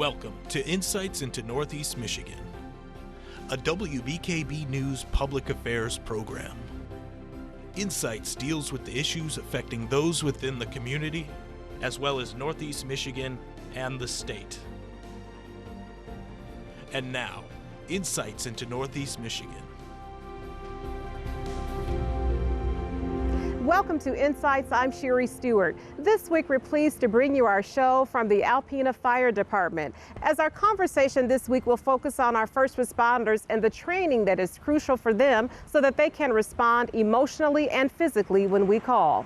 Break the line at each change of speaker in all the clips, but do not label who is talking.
Welcome to Insights into Northeast Michigan, a WBKB News public affairs program. Insights deals with the issues affecting those within the community, as well as Northeast Michigan and the state. And now, Insights into Northeast Michigan.
Welcome to Insights. I'm Sherry Stewart. This week we're pleased to bring you our show from the Alpena Fire Department. As our conversation this week will focus on our first responders and the training that is crucial for them so that they can respond emotionally and physically when we call.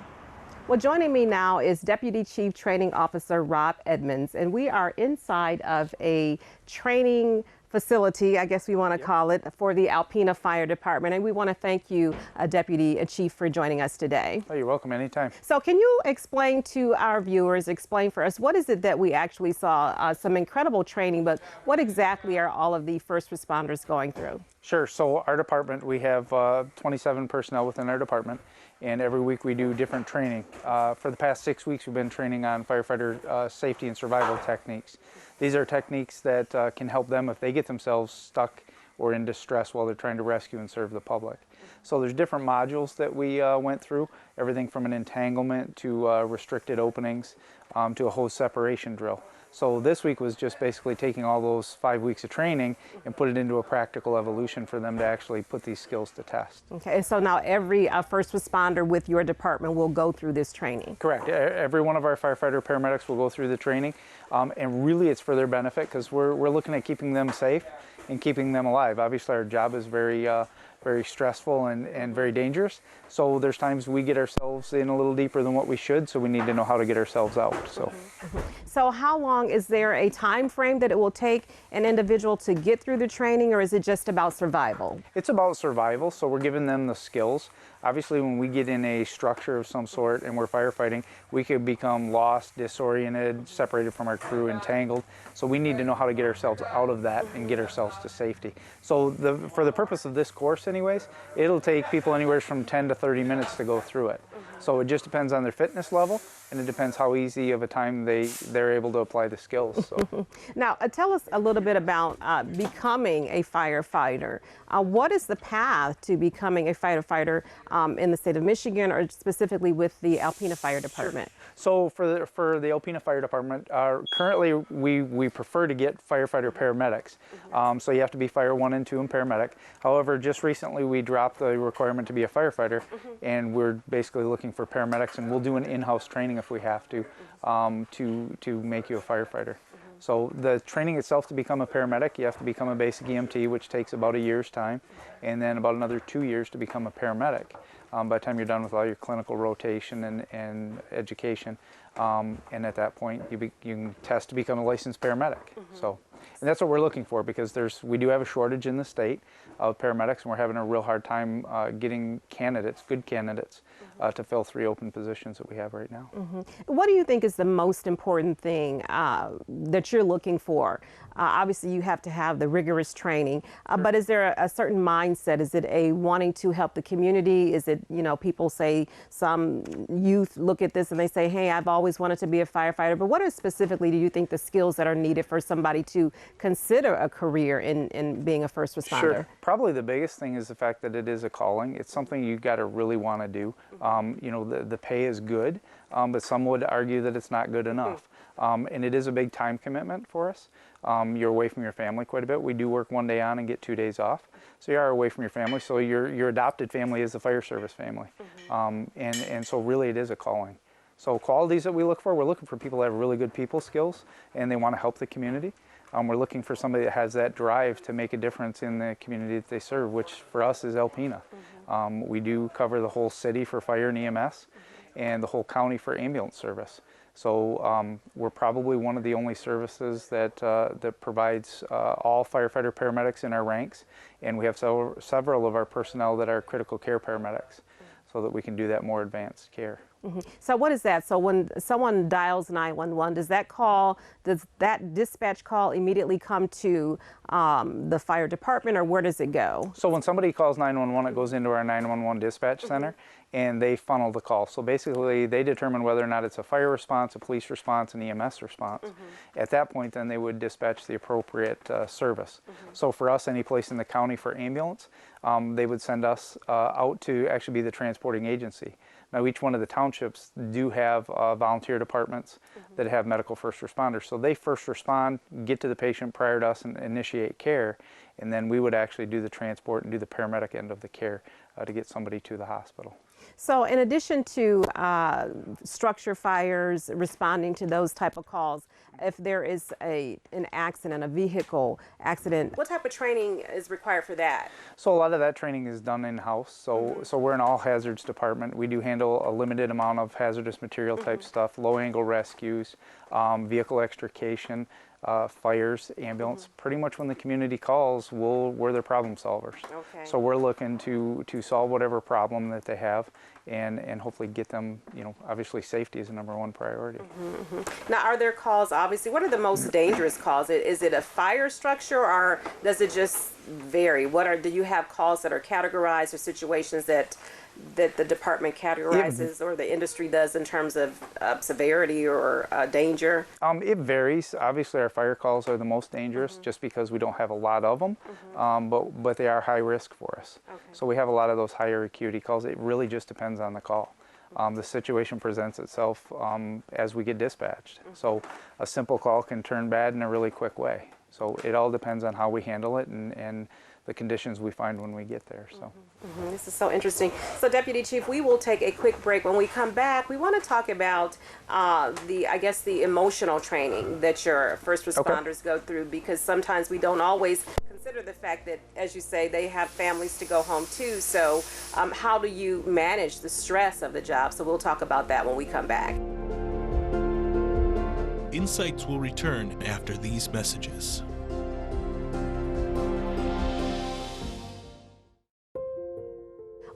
Well, joining me now is Deputy Chief Training Officer Rob Edmonds, and we are inside of a training facility, I guess we want to call it, for the Alpena Fire Department. And we want to thank you, Deputy Chief, for joining us today.
Oh, you're welcome anytime.
So can you explain to our viewers, explain for us, what is it that we actually saw? Some incredible training, but what exactly are all of the first responders going through?
Sure. So our department, we have 27 personnel within our department, and every week we do different training. For the past 6 weeks, we've been training on firefighter safety and survival techniques. These are techniques that can help them if they get themselves stuck or in distress while they're trying to rescue and serve the public. So there's different modules that we went through, everything from an entanglement to restricted openings to a hose separation drill. So this week was just basically taking all those 5 weeks of training and put it into a practical evolution for them to actually put these skills to test.
Okay, so now every first responder with your department will go through this training?
Correct. Every one of our firefighter paramedics will go through the training, and really it's for their benefit because we're looking at keeping them safe and keeping them alive. Obviously our job is very stressful and very dangerous. So there's times we get ourselves in a little deeper than what we should, so we need to know how to get ourselves out.
So how long, is there a time frame that it will take an individual to get through the training, or is it just about survival?
It's about survival, so we're giving them the skills. Obviously when we get in a structure of some sort and we're firefighting, we could become lost, disoriented, separated from our crew, entangled. So we need to know how to get ourselves out of that and get ourselves to safety. So for the purpose of this course anyways, it'll take people anywhere from 10 to 30 minutes to go through it. So it just depends on their fitness level, and it depends how easy of a time they're able to apply the skills. So.
Now, tell us a little bit about becoming a firefighter. What is the path to becoming a firefighter in the state of Michigan, or specifically with the Alpena Fire Department?
So for the Alpena Fire Department, currently we prefer to get firefighter paramedics. So you have to be Fire 1 and 2 and paramedic. However, just recently we dropped the requirement to be a firefighter, and we're basically looking for paramedics, and we'll do an in-house training if we have to make you a firefighter. So the training itself, to become a paramedic, you have to become a basic EMT, which takes about a year's time, and then about another 2 years to become a paramedic. By the time you're done with all your clinical rotation and education, and at that point you can test to become a licensed paramedic. So, and that's what we're looking for, because we do have a shortage in the state of paramedics, and we're having a real hard time getting candidates, good candidates, to fill 3 open positions that we have right now.
What do you think is the most important thing that you're looking for? Obviously you have to have the rigorous training, but is there a certain mindset? Is it a wanting to help the community? Is it, people say, some youth look at this and they say, hey, I've always wanted to be a firefighter, but what are specifically, do you think, the skills that are needed for somebody to consider a career in being a first responder?
Sure. Probably the biggest thing is the fact that it is a calling. It's something you got to really want to do. The pay is good, but some would argue that it's not good enough. And it is a big time commitment for us. You're away from your family quite a bit. We do work 1 day on and get 2 days off. So you are away from your family. So your adopted family is the fire service family. And so really it is a calling. So qualities that we look for, we're looking for people that have really good people skills and they want to help the community. We're looking for somebody that has that drive to make a difference in the community that they serve, which for us is Alpena. We do cover the whole city for fire and EMS and the whole county for ambulance service. So we're probably one of the only services that provides all firefighter paramedics in our ranks, and we have several of our personnel that are critical care paramedics, so that we can do that more advanced care.
So what is that? So when someone dials 911, does that dispatch call immediately come to the fire department, or where does it go?
So when somebody calls 911, it goes into our 911 dispatch center, and they funnel the call. So basically they determine whether or not it's a fire response, a police response, an EMS response. At that point, then they would dispatch the appropriate service. So for us, any place in the county for ambulance, they would send us out to actually be the transporting agency. Now, each one of the townships do have volunteer departments that have medical first responders. So they first respond, get to the patient prior to us, and initiate care. And then we would actually do the transport and do the paramedic end of the care to get somebody to the hospital.
So in addition to structure fires, responding to those type of calls, if there is an accident, a vehicle accident, what type of training is required for that?
So a lot of that training is done in-house. So we're an all hazards department. We do handle a limited amount of hazardous material type stuff, low angle rescues, vehicle extrication, fires, ambulance. Pretty much when the community calls, we're their problem solvers.
Okay.
So we're looking to solve whatever problem that they have and hopefully get them, obviously safety is the #1 priority.
Now, are there calls, obviously, what are the most dangerous calls? Is it a fire structure, or does it just vary? Do you have calls that are categorized, or situations that the department categorizes or the industry does in terms of severity or danger?
It varies. Obviously, our fire calls are the most dangerous just because we don't have a lot of them, but they are high risk for us.
Okay.
So we have a lot of those higher acuity calls. It really just depends on the call. The situation presents itself as we get dispatched. So a simple call can turn bad in a really quick way. So it all depends on how we handle it and the conditions we find when we get there. So.
This is so interesting. So, Deputy Chief, we will take a quick break. When we come back, we want to talk about the emotional training that your first responders go through, because sometimes we don't always consider the fact that, as you say, they have families to go home to. So, how do you manage the stress of the job? So we'll talk about that when we come back.
Insights will return after these messages.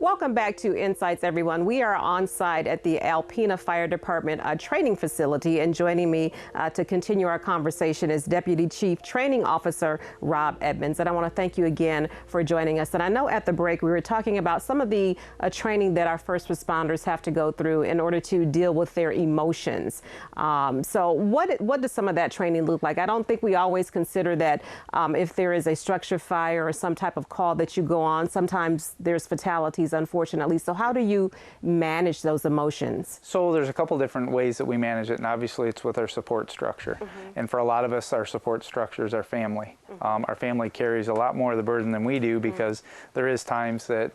Welcome back to Insights, everyone. We are on site at the Alpena Fire Department training facility, and joining me to continue our conversation is Deputy Chief Training Officer Rob Edmonds. And I want to thank you again for joining us. And I know at the break we were talking about some of the training that our first responders have to go through in order to deal with their emotions. So what does some of that training look like? I don't think we always consider that if there is a structure fire or some type of call that you go on, sometimes there's fatalities, unfortunately. So how do you manage those emotions?
So there's a couple different ways that we manage it, and obviously it's with our support structure. And for a lot of us, our support structure is our family. Our family carries a lot more of the burden than we do, because there is times that,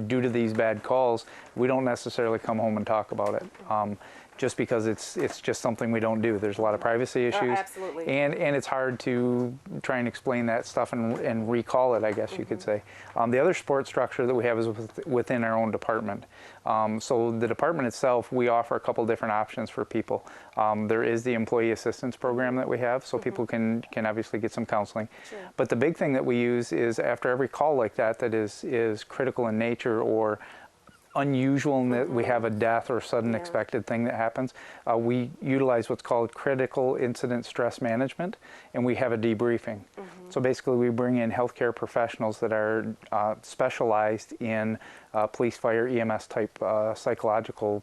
due to these bad calls, we don't necessarily come home and talk about it. Just because it's just something we don't do. There's a lot of privacy issues,
absolutely.
and it's hard to try and explain that stuff and recall it, I guess you could say. The other support structure that we have is within our own department. So the department itself, we offer a couple different options for people. There is the employee assistance program that we have, so people can obviously get some counseling.
Sure.
But the big thing that we use is after every call like that is critical in nature or unusual in that we have a death or a sudden expected thing that happens, we utilize what's called critical incident stress management, and we have a debriefing. So basically we bring in healthcare professionals that are specialized in police, fire, EMS type psychological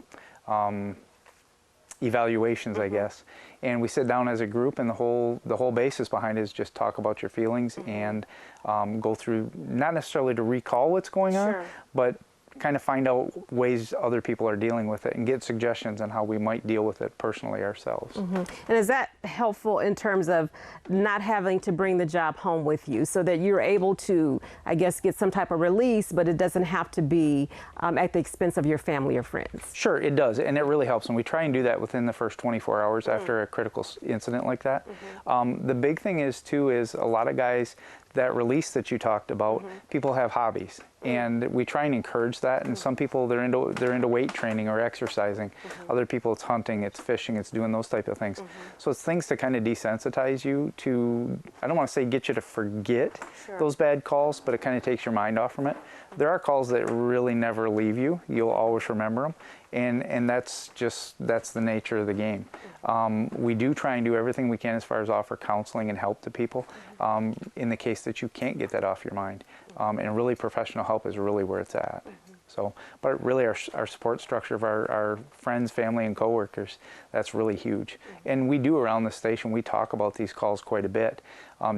evaluations, I guess. And we sit down as a group, and the whole basis behind it is just talk about your feelings and go through, not necessarily to recall what's going on, but kind of find out ways other people are dealing with it and get suggestions on how we might deal with it personally ourselves.
And is that helpful in terms of not having to bring the job home with you, so that you're able to, I guess, get some type of release, but it doesn't have to be at the expense of your family or friends? Sure,
it does, and it really helps, and we try and do that within the first 24 hours after a critical incident like that. The big thing is a lot of guys, that release that you talked about, people have hobbies, and we try and encourage that. And some people, they're into weight training or exercising. Other people, it's hunting, it's fishing, it's doing those type of things. So it's things to kind of desensitize you to, I don't want to say get you to forget those bad calls, but it kind of takes your mind off from it. There are calls that really never leave you. You'll always remember them. And that's the nature of the game. We do try and do everything we can as far as offer counseling and help to people in the case that you can't get that off your mind. And really professional help is really where it's at. So, but really our support structure of our friends, family, and coworkers, that's really huge. And we do around the station, we talk about these calls quite a bit,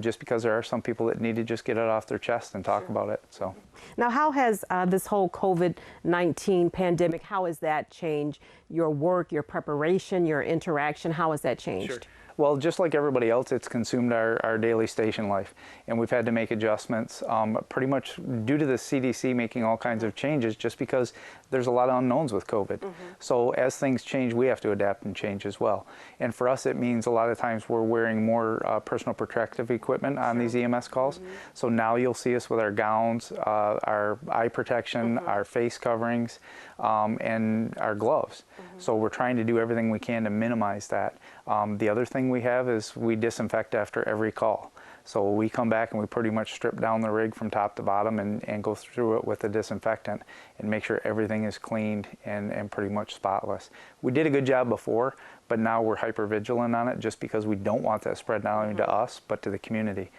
just because there are some people that need to just get it off their chest and talk about it. So,
now, how has this whole COVID-19 pandemic, how has that changed your work, your preparation, your interaction? How has that changed?
Sure. Well, just like everybody else, it's consumed our daily station life, and we've had to make adjustments pretty much due to the CDC making all kinds of changes, just because there's a lot of unknowns with COVID. So as things change, we have to adapt and change as well. And for us, it means a lot of times we're wearing more personal protective equipment on these EMS calls. So now you'll see us with our gowns, our eye protection, our face coverings, and our gloves. So we're trying to do everything we can to minimize that. The other thing we have is we disinfect after every call. So we come back and we pretty much strip down the rig from top to bottom and go through it with a disinfectant and make sure everything is cleaned and pretty much spotless. We did a good job before, but now we're hyper vigilant on it just because we don't want that spread not only to us, but to the community.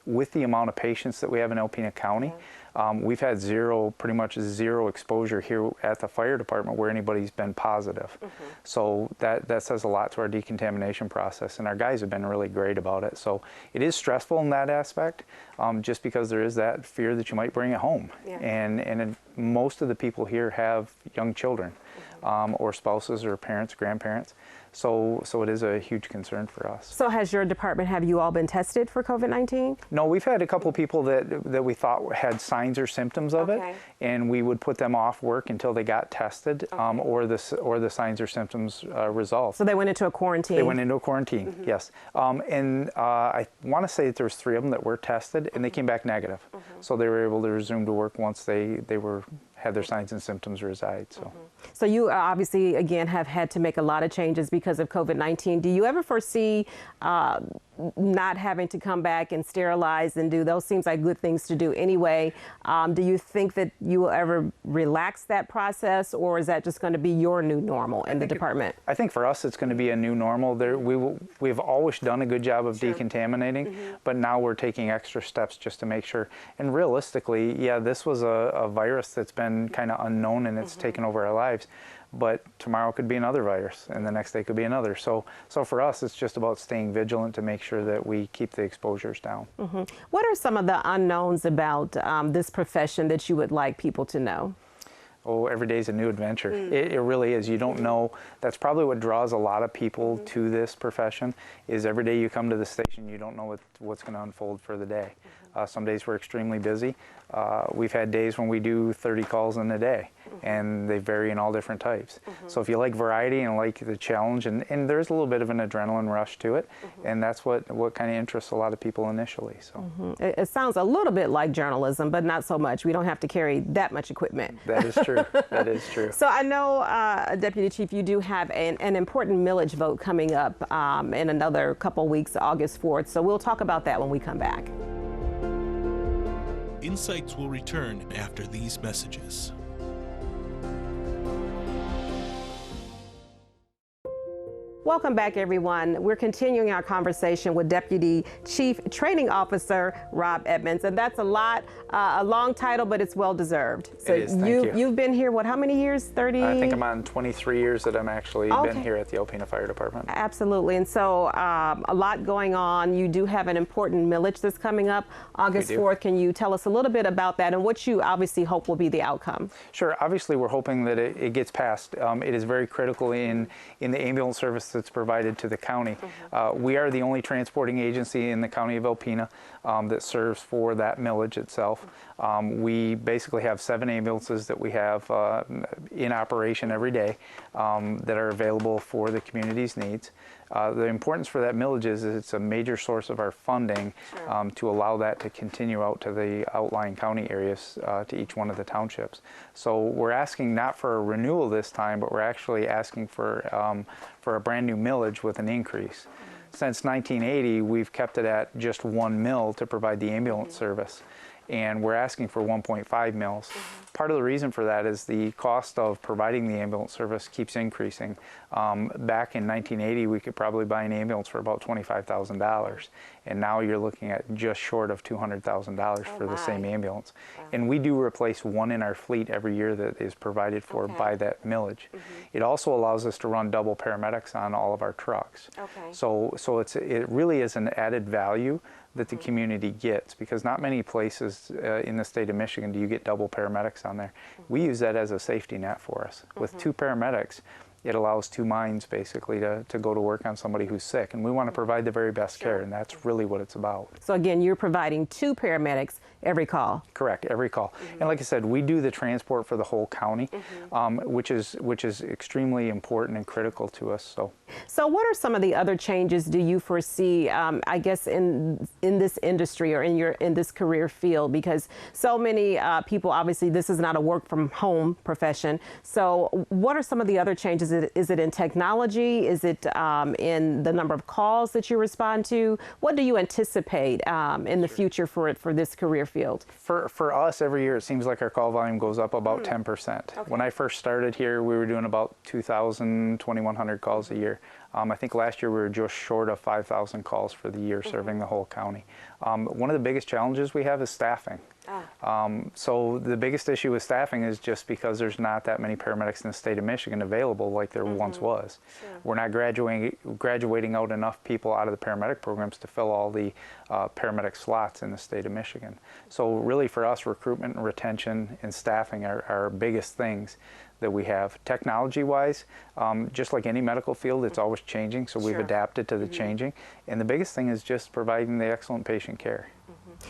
With the amount of patients that we have in Alpena County, we've had pretty much zero exposure here at the fire department where anybody's been positive. So that says a lot to our decontamination process, and our guys have been really great about it. So it is stressful in that aspect, just because there is that fear that you might bring it home. And most of the people here have young children, or spouses or parents, grandparents. So it is a huge concern for us.
So have you all been tested for COVID-19?
No, we've had a couple of people that we thought had signs or symptoms of it, and we would put them off work until they got tested, or the signs or symptoms resolved.
So they went into a quarantine?
They went into a quarantine, yes. And I want to say that there was 3 of them that were tested, and they came back negative. So they were able to resume to work once they had their signs and symptoms reside.
So you obviously, again, have had to make a lot of changes because of COVID-19. Do you ever foresee not having to come back and sterilize and do those? Seems like good things to do anyway. Do you think that you will ever relax that process, or is that just going to be your new normal in the department?
I think for us it's going to be a new normal. We've always done a good job of decontaminating, but now we're taking extra steps just to make sure. And realistically, yeah, this was a virus that's been kind of unknown and it's taken over our lives. But tomorrow could be another virus, and the next day could be another. So for us, it's just about staying vigilant to make sure that we keep the exposures down.
What are some of the unknowns about this profession that you would like people to know?
Oh, every day's a new adventure. It really is. You don't know. That's probably what draws a lot of people to this profession, is every day you come to the station, you don't know what's going to unfold for the day. Some days we're extremely busy. We've had days when we do 30 calls in a day, and they vary in all different types. So if you like variety and like the challenge, and there's a little bit of an adrenaline rush to it, and that's what kind of interests a lot of people initially. So
it sounds a little bit like journalism, but not so much. We don't have to carry that much equipment.
That is true. That is true.
So I know, Deputy Chief, you do have an important millage vote coming up in another couple weeks, August 4th. So we'll talk about that when we come back.
Insights will return after these messages.
Welcome back, everyone. We're continuing our conversation with Deputy Chief Training Officer Rob Edmonds, and that's a long title, but it's well deserved. So
it is, thank you.
You've been here, what, how many years? 30?
I think I'm on 23 years that I'm actually been here at the Alpena Fire Department.
Absolutely, and so a lot going on. You do have an important millage that's coming up August 4th. Can you tell us a little bit about that and what you obviously hope will be the outcome?
Sure. Obviously, we're hoping that it gets passed. It is very critical in the ambulance service that's provided to the county. We are the only transporting agency in the county of Alpena that serves for that millage itself. We basically have 7 ambulances that we have in operation every day that are available for the community's needs. The importance for that millage is it's a major source of our funding to allow that to continue out to the outlying county areas, to each one of the townships. So we're asking not for a renewal this time, but we're actually asking for a brand new millage with an increase. Since 1980, we've kept it at just 1 mill to provide the ambulance service. and we're asking for 1.5 mils. Part of the reason for that is the cost of providing the ambulance service keeps increasing. Back in 1980, we could probably buy an ambulance for about $25,000, and now you're looking at just short of $200,000 for the same ambulance. And we do replace one in our fleet every year that is provided for by that millage. It also allows us to run double paramedics on all of our trucks. So it really is an added value that the community gets, because not many places in the state of Michigan do you get double paramedics on there. We use that as a safety net for us. With 2 paramedics, it allows 2 minds basically to go to work on somebody who's sick, and we want to provide the very best care, and that's really what it's about.
So again, you're providing 2 paramedics every call.
Correct, every call. And like I said, we do the transport for the whole county, which is extremely important and critical to us. So
what are some of the other changes do you foresee, I guess, in this industry or in this career field? Because so many people, obviously, this is not a work from home profession. So what are some of the other changes? Is it in technology? Is it in the number of calls that you respond to? What do you anticipate in the future for this career field?
For us, every year it seems like our call volume goes up about 10%. When I first started here, we were doing about 2,000, 2,100 calls a year. I think last year we were just short of 5,000 calls for the year serving the whole county. One of the biggest challenges we have is staffing. So the biggest issue with staffing is just because there's not that many paramedics in the state of Michigan available like there once was. We're not graduating out enough people out of the paramedic programs to fill all the paramedic slots in the state of Michigan. So really for us, recruitment and retention and staffing are our biggest things that we have. Technology-wise, just like any medical field, it's always changing, so we've adapted to the changing. And the biggest thing is just providing the excellent patient care.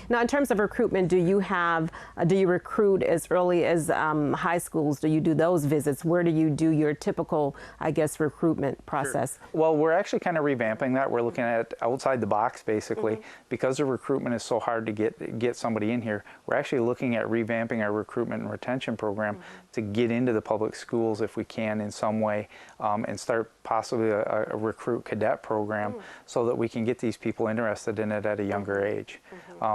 Now, in terms of recruitment, do you recruit as early as high schools? Do you do those visits? Where do you do your typical, I guess, recruitment process?
Well, we're actually kind of revamping that. We're looking at outside the box, basically. Because the recruitment is so hard to get somebody in here, we're actually looking at revamping our recruitment and retention program to get into the public schools if we can in some way, and start possibly a recruit cadet program so that we can get these people interested in it at a younger age.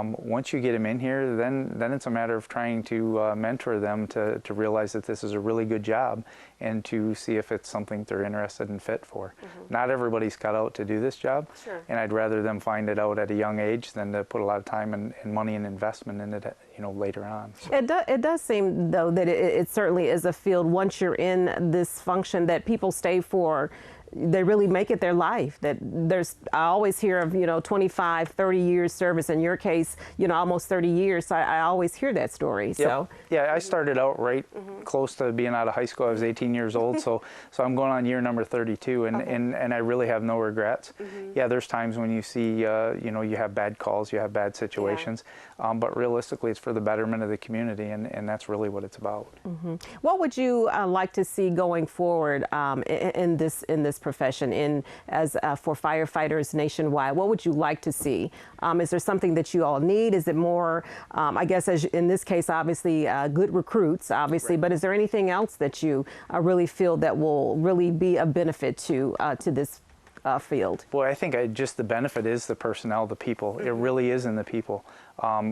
Once you get them in here, then it's a matter of trying to mentor them to realize that this is a really good job and to see if it's something they're interested and fit for. Not everybody's cut out to do this job, and I'd rather them find it out at a young age than to put a lot of time and money and investment in it, later on. So.
It does seem, though, that it certainly is a field, once you're in this function, that people stay for. They really make it their life. I always hear of 25, 30 years service. In your case, almost 30 years. So I always hear that story.
Yep.
So
yeah, I started out right close to being out of high school. I was 18 years old, so I'm going on year number 32, and I really have no regrets. Yeah, there's times when you see you have bad calls, you have bad situations, but realistically, it's for the betterment of the community, and that's really what it's about.
What would you like to see going forward in this profession, for firefighters nationwide? What would you like to see? Is there something that you all need? Is it more, I guess, as in this case, obviously, good recruits, obviously, but is there anything else that you really feel that will really be a benefit to this field?
Boy, I think just the benefit is the personnel, the people. It really is in the people.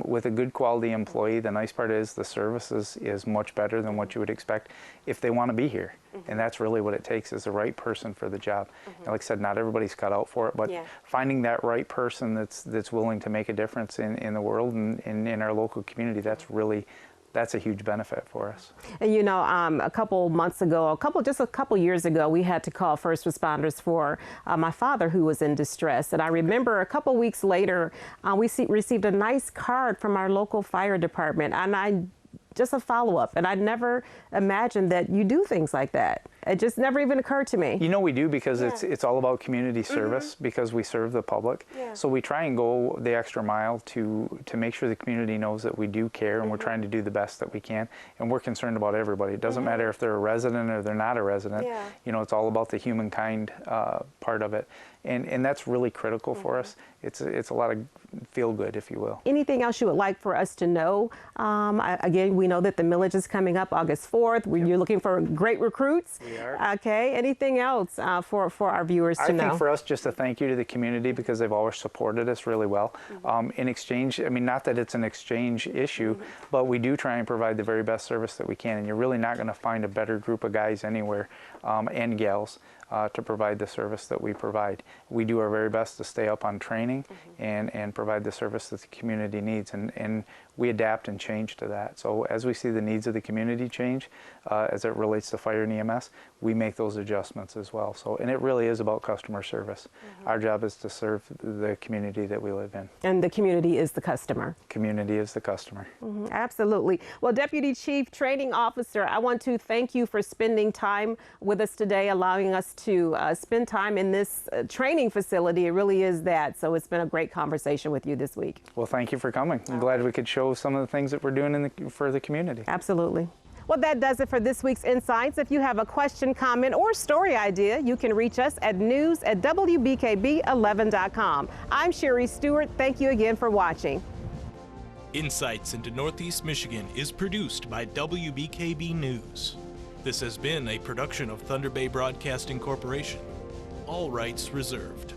With a good quality employee, the nice part is the service is much better than what you would expect if they want to be here. And that's really what it takes, is the right person for the job. And like I said, not everybody's cut out for it, but finding that right person that's willing to make a difference in the world and in our local community, that's a huge benefit for us.
And a couple months ago, just a couple years ago, we had to call first responders for my father, who was in distress. And I remember a couple weeks later, we received a nice card from our local fire department, and just a follow-up. And I'd never imagined that you do things like that. It just never even occurred to me.
We do, because it's all about community service, because we serve the public. So we try and go the extra mile to make sure the community knows that we do care, and we're trying to do the best that we can. And we're concerned about everybody. It doesn't matter if they're a resident or they're not a resident. It's all about the humankind part of it. And that's really critical for us. It's a lot of feel good, if you will. Anything
else you would like for us to know? Again, we know that the millage is coming up August 4th. You're looking for great recruits.
We are.
Okay, anything else for our viewers to know?
I think for us, just a thank you to the community because they've always supported us really well. In exchange, I mean, not that it's an exchange issue, but we do try and provide the very best service that we can, and you're really not going to find a better group of guys anywhere, and gals, to provide the service that we provide. We do our very best to stay up on training and provide the service that the community needs, and we adapt and change to that. So as we see the needs of the community change, as it relates to fire and EMS, we make those adjustments as well. So, and it really is about customer service. Our job is to serve the community that we live in.
And the community is the customer.
Community is the customer.
Absolutely. Well, Deputy Chief Training Officer, I want to thank you for spending time with us today, allowing us to spend time in this training facility. It really is that. So it's been a great conversation with you this week.
Well, thank you for coming. I'm glad we could show some of the things that we're doing for the community.
Absolutely. Well, that does it for this week's Insights. If you have a question, comment, or story idea, you can reach us at news@wbkb11.com. I'm Sherry Stewart. Thank you again for watching.
Insights into Northeast Michigan is produced by WBKB News. This has been a production of Thunder Bay Broadcasting Corporation. All rights reserved.